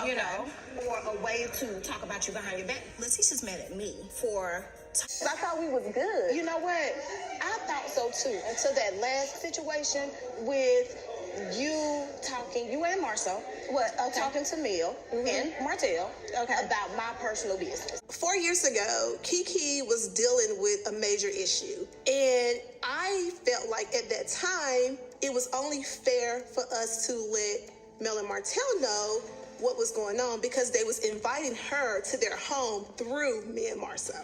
you know, or a way to talk about you behind your back. Latisha's mad at me for... I thought we was good. You know what? I thought so too, until that last situation with you talking, you and Marsau, talking to Mel and Martell about my personal business. 4 years ago, Keke was dealing with a major issue. And I felt like at that time, it was only fair for us to let Mel and Martell know what was going on because they was inviting her to their home through me and Marsau.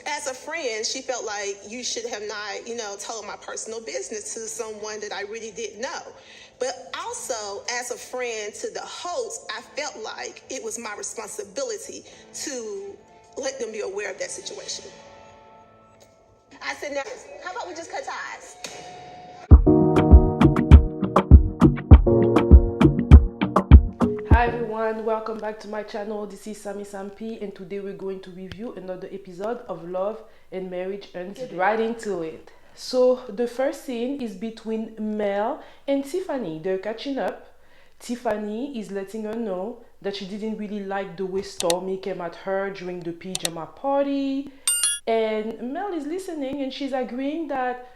As a friend, she felt like you should have not, told my personal business to someone that I really didn't know. But also, as a friend to the host, I felt like it was my responsibility to let them be aware of that situation. I said, now, how about we just cut ties? Hi everyone, welcome back to my channel. This is Sammy Sampi, and today we're going to review another episode of Love and Marriage Hunstville. Right into it. So the first scene is between Mel and Tiffany. They're catching up. Tiffany is letting her know that she didn't really like the way Stormy came at her during the pajama party, and Mel is listening and she's agreeing that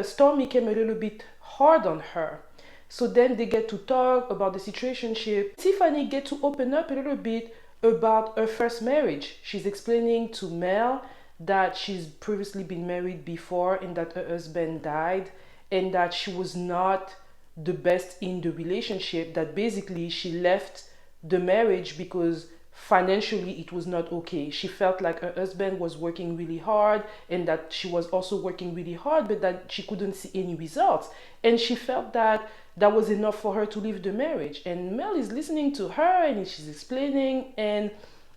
Stormy came a little bit hard on her. So then they get to talk about the situationship. Tiffany gets to open up a little bit about her first marriage. She's explaining to Mel that she's previously been married before and that her husband died and that she was not the best in the relationship, that basically she left the marriage because financially it was not okay. She felt like her husband was working really hard and that she was also working really hard, but that she couldn't see any results. And she felt that that was enough for her to leave the marriage. And Mel is listening to her and she's explaining, and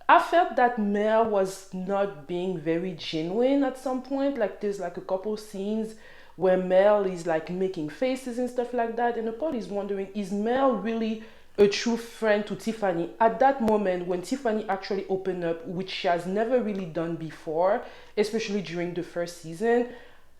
I felt that Mel was not being very genuine at some point. Like there's like a couple scenes where Mel is like making faces and stuff like that, and the part is wondering, is Mel really a true friend to Tiffany at that moment when Tiffany actually opened up, which she has never really done before, especially during the first season?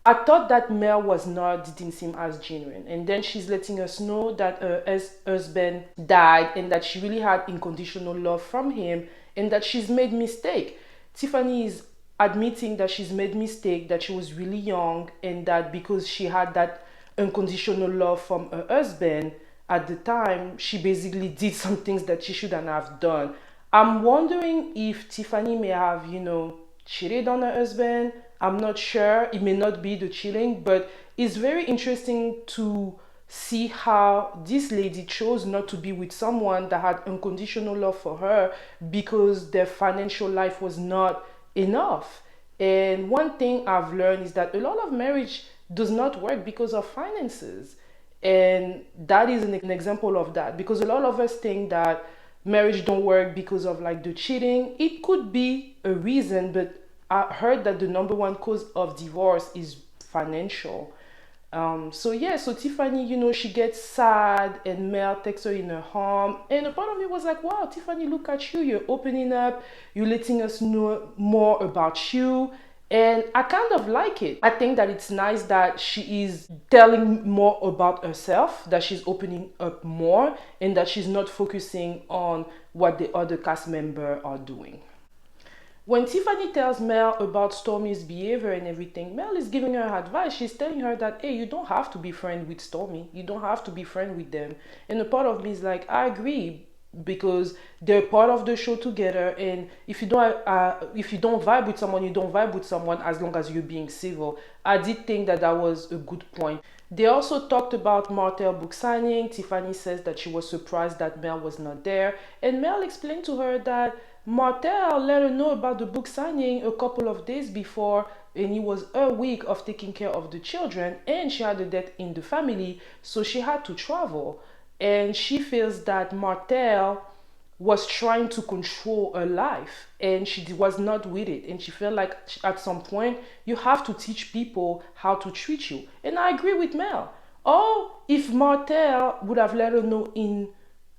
I thought that Mel didn't seem as genuine. And then she's letting us know that her husband died and that she really had unconditional love from him and that she's made mistake. Tiffany is admitting that she's made mistake, that she was really young, and that because she had that unconditional love from her husband at the time, she basically did some things that she shouldn't have done. I'm wondering if Tiffany may have, cheated on her husband. I'm not sure. It may not be the cheating, but it's very interesting to see how this lady chose not to be with someone that had unconditional love for her because their financial life was not enough. And one thing I've learned is that a lot of marriage does not work because of finances. And that is an example of that, because a lot of us think that marriage don't work because of like the cheating. It could be a reason, but I heard that the number one cause of divorce is financial. So Tiffany, she gets sad and Mel takes her in her home. And a part of me was like, wow, Tiffany, look at you. You're opening up. You're letting us know more about you. And I kind of like it. I think that it's nice that she is telling more about herself, that she's opening up more, and that she's not focusing on what the other cast members are doing. When Tiffany tells Mel about Stormy's behavior and everything, Mel is giving her advice. She's telling her that, hey, you don't have to be friends with Stormy. You don't have to be friends with them. And a part of me is like, I agree, because they're part of the show together, and if you don't vibe with someone, you don't vibe with someone, as long as you're being civil. I did think that was a good point. They also talked about Martell book signing. Tiffany says that she was surprised that Mel was not there, and Mel explained to her that Martell let her know about the book signing a couple of days before, and it was her week of taking care of the children, and she had a death in the family, so she had to travel. And she feels that Martell was trying to control her life and she was not with it. And she felt like at some point you have to teach people how to treat you. And I agree with Mel. Or if Martell would have let her know in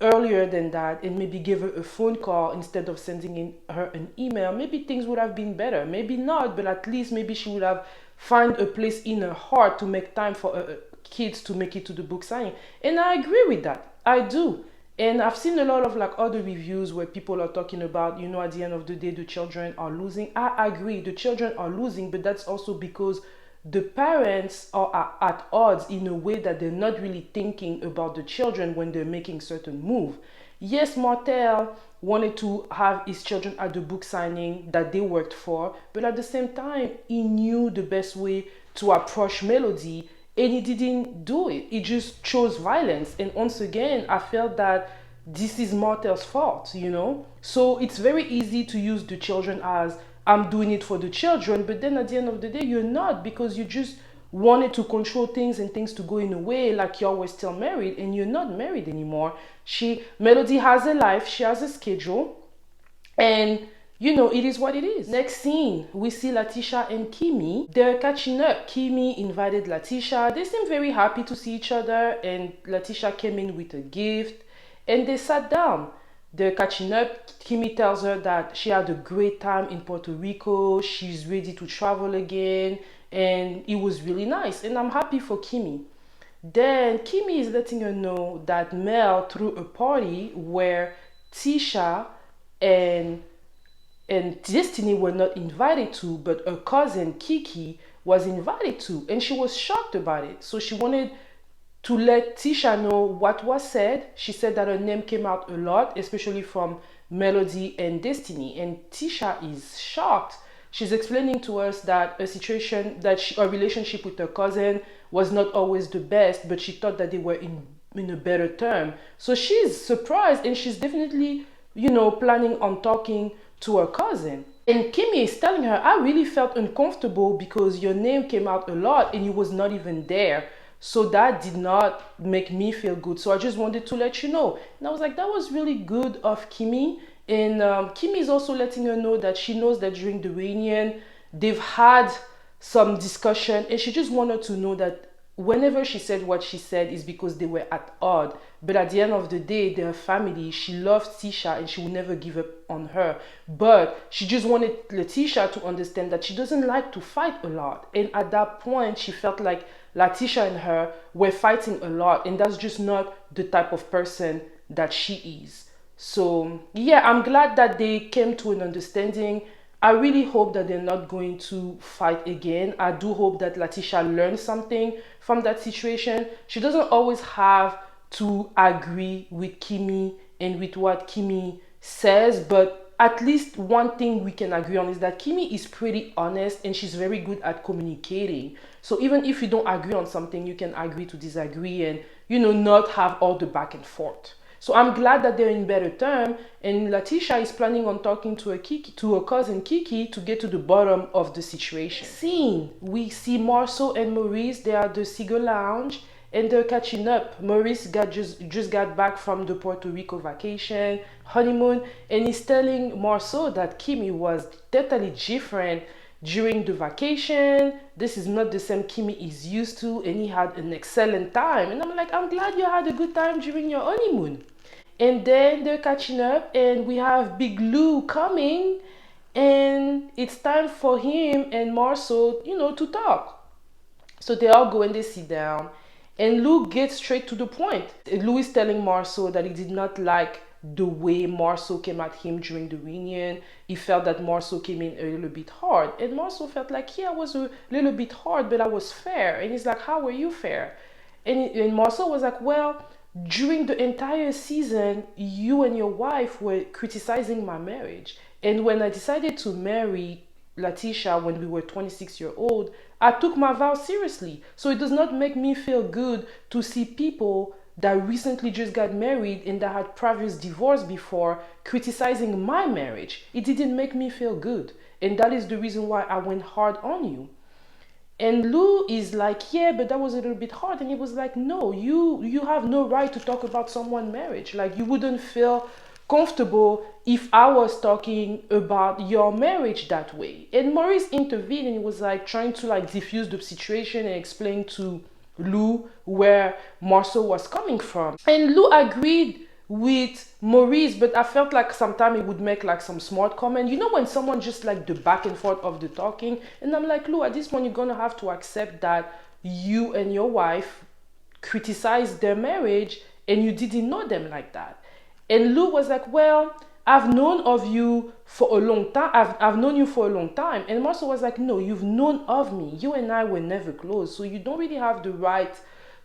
earlier than that and maybe give her a phone call instead of sending her an email, maybe things would have been better. Maybe not, but at least maybe she would have found a place in her heart to make time for her kids to make it to the book signing. And I agree with that. I do. And I've seen a lot of like other reviews where people are talking about, you know, at the end of the day, the children are losing. I agree, the children are losing, but that's also because the parents are at odds in a way that they're not really thinking about the children when they're making certain move. Yes, Martell wanted to have his children at the book signing that they worked for, but at the same time, he knew the best way to approach Melody, and he didn't do it. He just chose violence. And once again, I felt that this is Martell's fault, you know? So it's very easy to use the children as I'm doing it for the children, but then at the end of the day, you're not, because you just wanted to control things and things to go in a way like y'all were still married, and you're not married anymore. Melody has a life, she has a schedule, and you know, it is what it is. Next scene, we see Latisha and Keke. They're catching up. Keke invited Latisha. They seem very happy to see each other, and Latisha came in with a gift, and they sat down. They're catching up. Keke tells her that she had a great time in Puerto Rico. She's ready to travel again, and it was really nice. And I'm happy for Keke. Then Keke is letting her know that Mel threw a party where Tisha and Destiny were not invited to, but her cousin Keke was invited to, and she was shocked about it. So she wanted to let Tisha know what was said. She said that her name came out a lot, especially from Melody and Destiny, and Tisha is shocked. She's explaining to us that her relationship with her cousin was not always the best, but she thought that they were in a better term. So she's surprised, and she's definitely, you know, planning on talking to her cousin. And Keke is telling her, I really felt uncomfortable because your name came out a lot and you was not even there. So that did not make me feel good. So I just wanted to let you know. And I was like, that was really good of Keke. And Keke is also letting her know that she knows that during the reunion, they've had some discussion, and she just wanted to know that whenever she said what she said is because they were at odds. But at the end of the day, they're a family. She loves Tisha and she will never give up on her. But she just wanted Latisha to understand that she doesn't like to fight a lot. And at that point, she felt like Latisha and her were fighting a lot. And that's just not the type of person that she is. So yeah, I'm glad that they came to an understanding. I really hope that they're not going to fight again. I do hope that Latisha learns something from that situation. She doesn't always have to agree with Keke and with what Keke says, but at least one thing we can agree on is that Keke is pretty honest and she's very good at communicating. So even if you don't agree on something, you can agree to disagree and, you know, not have all the back and forth. So I'm glad that they're in better terms, and Latisha is planning on talking to her cousin Keke to get to the bottom of the situation. Scene, we see Marsau and Maurice. They are at the Seagull Lounge and they're catching up. Maurice just got back from the Puerto Rico vacation, honeymoon, and he's telling Marsau that Keke was totally different during the vacation. This is not the same Keke is used to, and he had an excellent time. And I'm like, I'm glad you had a good time during your honeymoon. And then they're catching up, and we have Big Lou coming, and it's time for him and Marsau, you know, to talk. So they all go and they sit down, and Lou gets straight to the point. Lou is telling Marsau that he did not like the way Marsau came at him during the reunion. He felt that Marsau came in a little bit hard, and Marsau felt like, yeah, I was a little bit hard, but I was fair. And he's like, how were you fair? And Marsau was like, well, during the entire season, you and your wife were criticizing my marriage. And when I decided to marry Latisha when we were 26 years old, I took my vow seriously. So it does not make me feel good to see people that recently just got married and that had previous divorce before criticizing my marriage. It didn't make me feel good. And that is the reason why I went hard on you. And Lou is like, yeah, but that was a little bit hard. And he was like, no, you have no right to talk about someone's marriage. Like, you wouldn't feel comfortable if I was talking about your marriage that way. And Maurice intervened and he was like trying to like diffuse the situation and explain to Lou where Marsau was coming from. And Lou agreed with Maurice, but I felt like sometimes he would make like some smart comment. You know, when someone just like the back and forth of the talking, and I'm like, Lou, at this point you're gonna have to accept that you and your wife criticized their marriage and you didn't know them like that. And Lou was like, well, I've known of you for a long time. I've known you for a long time. And Marsau was like, no, you've known of me. You and I were never close. So you don't really have the right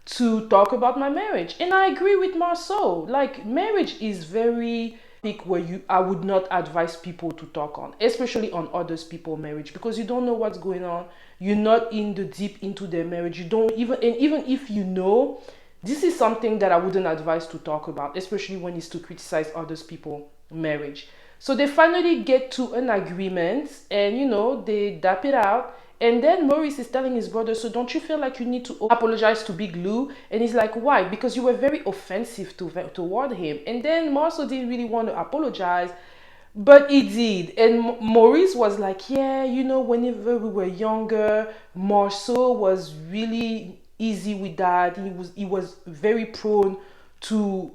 to talk about my marriage. And I agree with Marsau. Like, marriage is very big where I would not advise people to talk on, especially on others people's marriage, because you don't know what's going on. You're not in the deep into their marriage. You don't even, and even if you know, this is something that I wouldn't advise to talk about, especially when it's to criticize others people's marriage. So they finally get to an agreement, and they dap it out. And then Maurice is telling his brother, so don't you feel like you need to apologize to Big Lou? And he's like, why? Because you were very offensive toward him. And then Marsau didn't really want to apologize, but he did. And Maurice was like, yeah, whenever we were younger, Marsau was really easy with that. He was very prone to,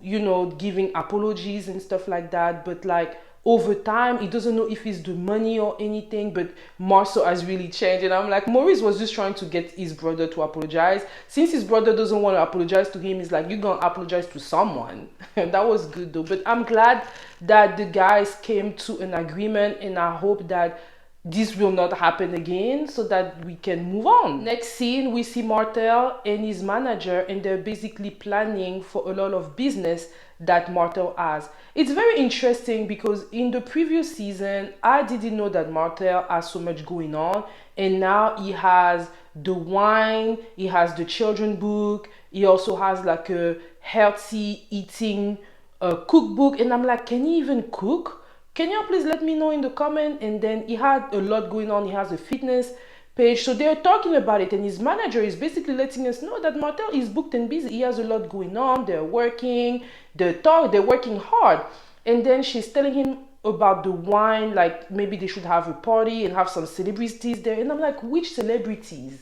giving apologies and stuff like that. But like, over time, he doesn't know if it's the money or anything, but Marsau has really changed. And I'm like, Maurice was just trying to get his brother to apologize. Since his brother doesn't want to apologize to him, he's like, you're going to apologize to someone. That was good though. But I'm glad that the guys came to an agreement, and I hope that this will not happen again so that we can move on. Next scene, we see Martell and his manager, and they're basically planning for a lot of business that Martell has. It's very interesting because in the previous season, I didn't know that Martell has so much going on, and now he has the wine, he has the children book, he also has like a healthy eating cookbook, and I'm like, can he even cook? Can you please let me know in the comment? And then he had a lot going on. He has a fitness page, so they're talking about it, and his manager is basically letting us know that Martell is booked and busy. He has a lot going on. They're working, they're working hard. And then she's telling him about the wine, like maybe they should have a party and have some celebrities there. And I'm like, which celebrities?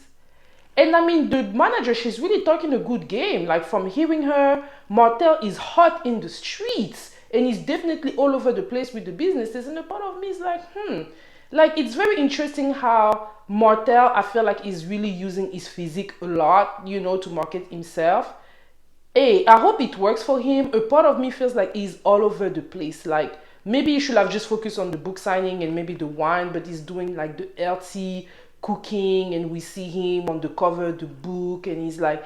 And I mean, the manager, she's really talking a good game. Like, from hearing her, Martell is hot in the streets, and he's definitely all over the place with the businesses. And a part of me is like, like, it's very interesting how Martell, I feel like, is really using his physique a lot, to market himself. Hey, I hope it works for him. A part of me feels like he's all over the place. Like, maybe he should have just focused on the book signing and maybe the wine, but he's doing like the healthy cooking, and we see him on the cover of the book, and he's like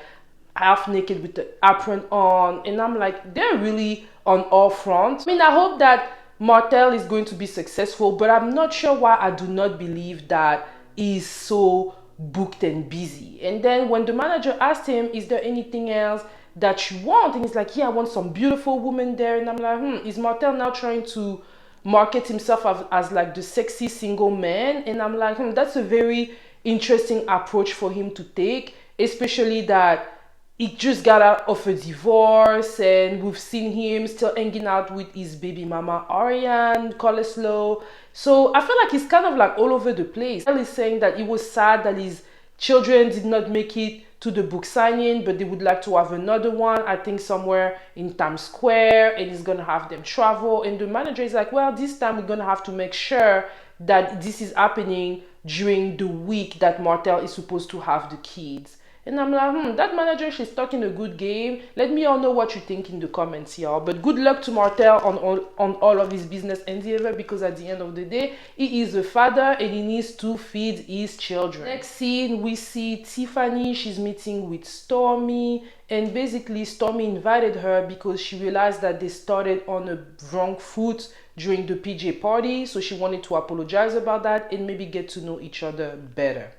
half naked with the apron on. And I'm like, they're really on all fronts. I mean, I hope that Martell is going to be successful, but I'm not sure why I do not believe that he's so booked and busy. And then when the manager asked him, is there anything else that you want? And he's like, yeah, I want some beautiful women there. And I'm like, is Martell now trying to market himself as like the sexy single man? And I'm like, that's a very interesting approach for him to take, especially that he just got out of a divorce, and we've seen him still hanging out with his baby mama Ariane Coleslaw. So I feel like he's kind of like all over the place. He's saying that he was sad that his children did not make it to the book signing, but they would like to have another one, I think somewhere in Times Square, and he's gonna have them travel. And the manager is like, well, this time we're gonna have to make sure that this is happening during the week that Martell is supposed to have the kids. And I'm like, that manager, she's talking a good game. Let me all know what you think in the comments, y'all. But good luck to Martell on all of his business endeavor, because at the end of the day, he is a father and he needs to feed his children. Next scene, we see Tiffany. She's meeting with Stormy, and basically Stormy invited her because she realized that they started on a wrong foot during the PJ party. So she wanted to apologize about that and maybe get to know each other better.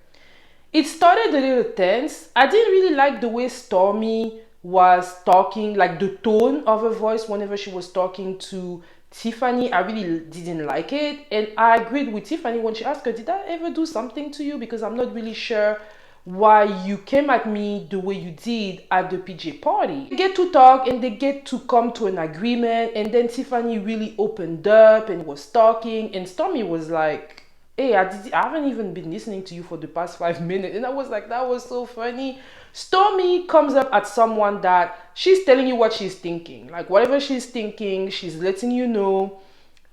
It started a little tense. I didn't really like the way Stormy was talking, like the tone of her voice whenever she was talking to Tiffany. I really didn't like it. And I agreed with Tiffany when she asked her, did I ever do something to you? Because I'm not really sure why you came at me the way you did at the PJ party. They get to talk and they get to come to an agreement. And then Tiffany really opened up and was talking. And Stormy was like, hey, I haven't even been listening to you for the past 5 minutes. And I was like, that was so funny. Stormy comes up at someone that she's telling you what she's thinking. Like, whatever she's thinking, she's letting you know.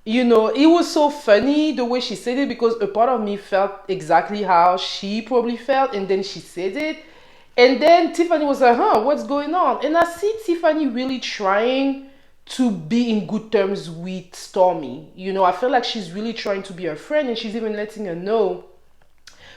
It was so funny the way she said it, because a part of me felt exactly how she probably felt. And then she said it. And then Tiffany was like, what's going on? And I see Tiffany really trying to be in good terms with Stormy. You know, I feel like she's really trying to be her friend, and she's even letting her know,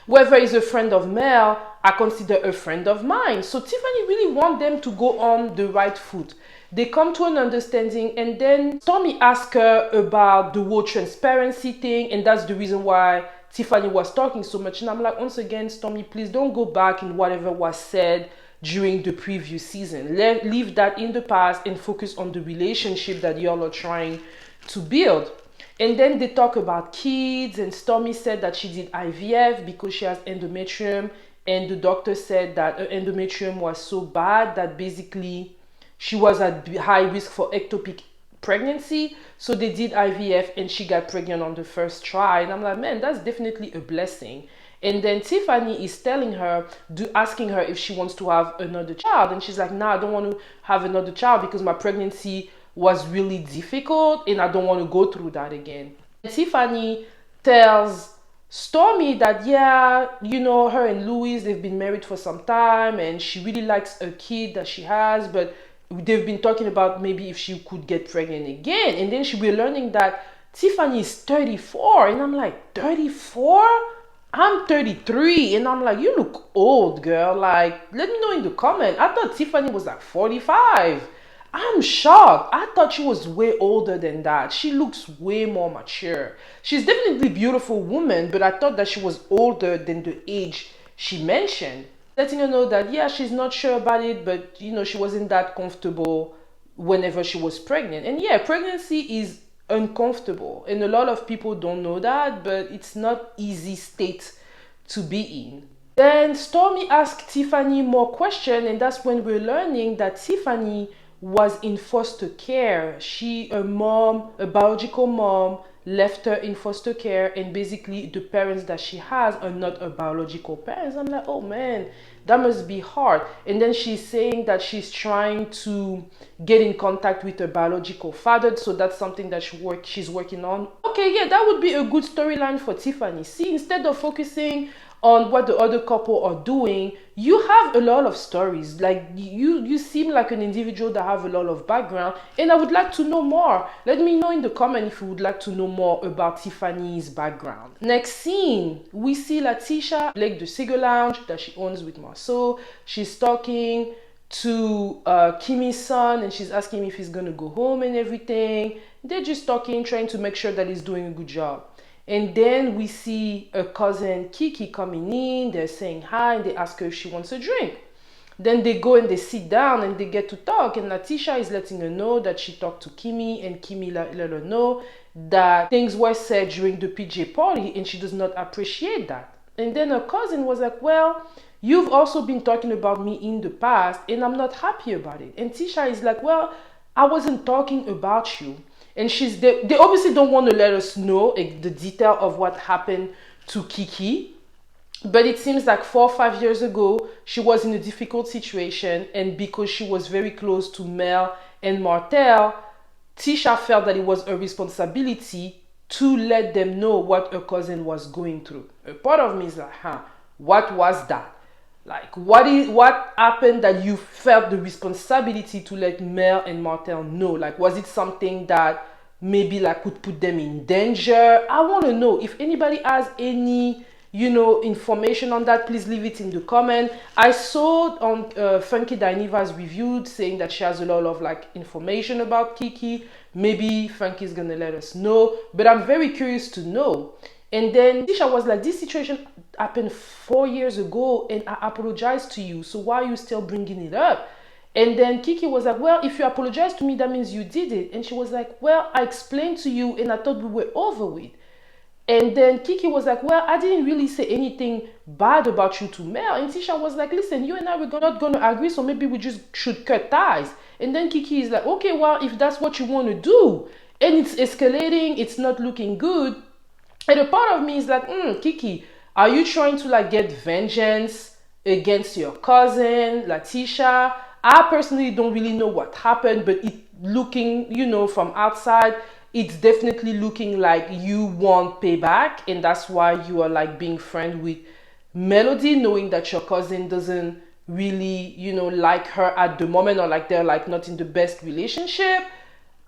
whoever is a friend of Mel, I consider a friend of mine. So Tiffany really want them to go on the right foot. They come to an understanding, and then Stormy asks her about the whole transparency thing, and that's the reason why Tiffany was talking so much. And I'm like, once again, Stormy, please don't go back in whatever was said during the previous season. Leave that in the past and focus on the relationship that y'all are trying to build. And then they talk about kids, and Stormy said that she did IVF because she has endometrium, and the doctor said that her endometrium was so bad that basically she was at high risk for ectopic pregnancy. So they did IVF and she got pregnant on the first try. And I'm like, man, that's definitely a blessing. And then Tiffany is telling her, asking her if she wants to have another child. And she's like, nah, I don't want to have another child because my pregnancy was really difficult and I don't want to go through that again. And Tiffany tells Stormy that, yeah, you know, her and Louis, they've been married for some time and she really likes a kid that she has, but they've been talking about maybe if she could get pregnant again. And then we're learning that Tiffany is 34. And I'm like, 34? I'm 33. And I'm like, you look old, girl. Like, let me know in the comment. I thought Tiffany was like 45. I'm shocked. I thought she was way older than that. She looks way more mature. She's definitely a beautiful woman, but I thought that she was older than the age she mentioned. Letting her know that, yeah, she's not sure about it, but, you know, she wasn't that comfortable whenever she was pregnant. And yeah, pregnancy is uncomfortable. And a lot of people don't know that, but it's not easy state to be in. Then Stormy asked Tiffany more questions, and that's when we're learning that Tiffany was in foster care. Her mom, a biological mom, left her in foster care, and basically the parents that she has are not her biological parents. I'm like, oh man, that must be hard. And then she's saying that she's trying to get in contact with her biological father, so that's something that she's working on. Okay, yeah, that would be a good storyline for Tiffany. See, instead of focusing on what the other couple are doing, you have a lot of stories. Like you seem like an individual that have a lot of background, and I would like to know more. Let me know in the comment if you would like to know more about Tiffany's background. Next scene, we see Latisha, like the cigar lounge that she owns with Marsau. She's talking to Kimmy's son, and she's asking him if he's gonna go home and everything. They're just talking, trying to make sure that he's doing a good job. And then we see a cousin Keke coming in. They're saying hi, and they ask her if she wants a drink. Then they go and they sit down and they get to talk, and Latisha is letting her know that she talked to Kimmy, and Kimmy let her know that things were said during the PJ party and she does not appreciate that. And then her cousin was like, well, you've also been talking about me in the past and I'm not happy about it. And Tisha is like, well, I wasn't talking about you. And they obviously don't want to let us know the detail of what happened to Keke. But it seems like 4 or 5 years ago, she was in a difficult situation. And because she was very close to Mel and Martell, Tisha felt that it was her responsibility to let them know what her cousin was going through. A part of me is like, what was that? Like, what happened that you felt the responsibility to let Mel and Martell know? Like, was it something that maybe like could put them in danger? I want to know. If anybody has any, information on that, please leave it in the comment. I saw on Funky Diniva's review saying that she has a lot of like information about Keke. Maybe Funky's gonna let us know, but I'm very curious to know. And then Tisha was like, this situation happened 4 years ago and I apologized to you. So why are you still bringing it up? And then Keke was like, well, if you apologize to me, that means you did it. And she was like, well, I explained to you and I thought we were over with. And then Keke was like, well, I didn't really say anything bad about you to Mel. And Tisha was like, listen, you and I were not going to agree, so maybe we just should cut ties. And then Keke is like, okay, well, if that's what you want to do, and it's escalating, it's not looking good. And a part of me is like, Keke, are you trying to like get vengeance against your cousin, Latisha? I personally don't really know what happened, but it looking, from outside, it's definitely looking like you want payback. And that's why you are like being friends with Melody, knowing that your cousin doesn't really, like her at the moment, or like they're like not in the best relationship.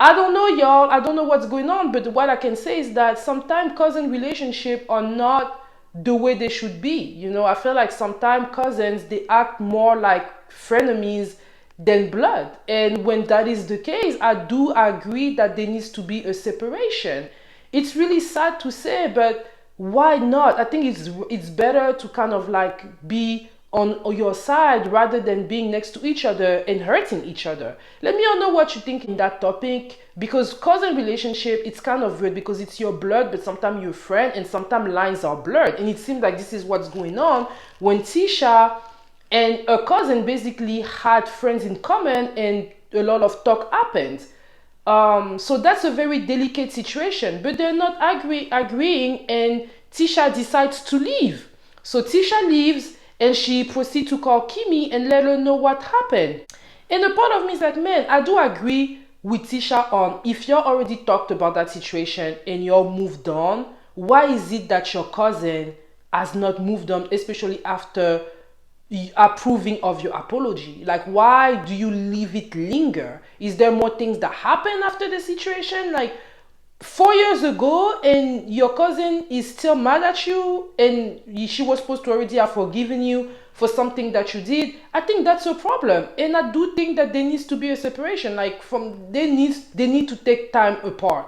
I don't know, y'all. I don't know what's going on, but what I can say is that sometimes cousin relationships are not the way they should be. You know, I feel like sometimes cousins, they act more like frenemies than blood. And when that is the case, I do agree that there needs to be a separation. It's really sad to say, but why not? I think it's better to kind of like be on your side rather than being next to each other and hurting each other. Let me know what you think in that topic, because cousin relationship, it's kind of weird because it's your blood, but sometimes you're a friend and sometimes lines are blurred. And it seems like this is what's going on when Tisha and her cousin basically had friends in common and a lot of talk happened. So that's a very delicate situation, but they're not agreeing, and Tisha decides to leave. So Tisha leaves and she proceeds to call Kimi and let her know what happened. And a part of me is like, man, I do agree with Tisha on if you're already talked about that situation and you're moved on, why is it that your cousin has not moved on, especially after approving of your apology? Like, why do you leave it linger? Is there more things that happen after the situation? Like 4 years ago, and your cousin is still mad at you, and she was supposed to already have forgiven you for something that you did. I think that's a problem, and I do think that there needs to be a separation. Like they need to take time apart.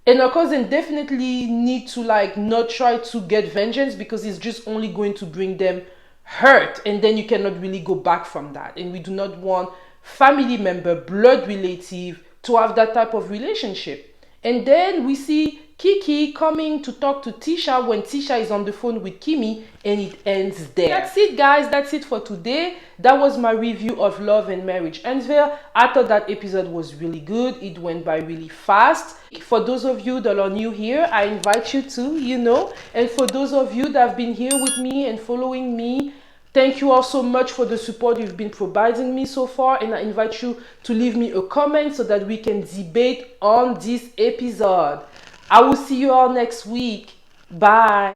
And her cousin definitely need to like not try to get vengeance, because it's just only going to bring them hurt, and then you cannot really go back from that. And we do not want family member, blood relative to have that type of relationship. And then we see Keke coming to talk to Tisha when Tisha is on the phone with Kimi, and it ends there. That's it, guys. That's it for today. That was my review of Love and Marriage Hunstville. I thought that episode was really good. It went by really fast. For those of you that are new here, I invite you to, and for those of you that have been here with me and following me, thank you all so much for the support you've been providing me so far, and I invite you to leave me a comment so that we can debate on this episode. I will see you all next week. Bye.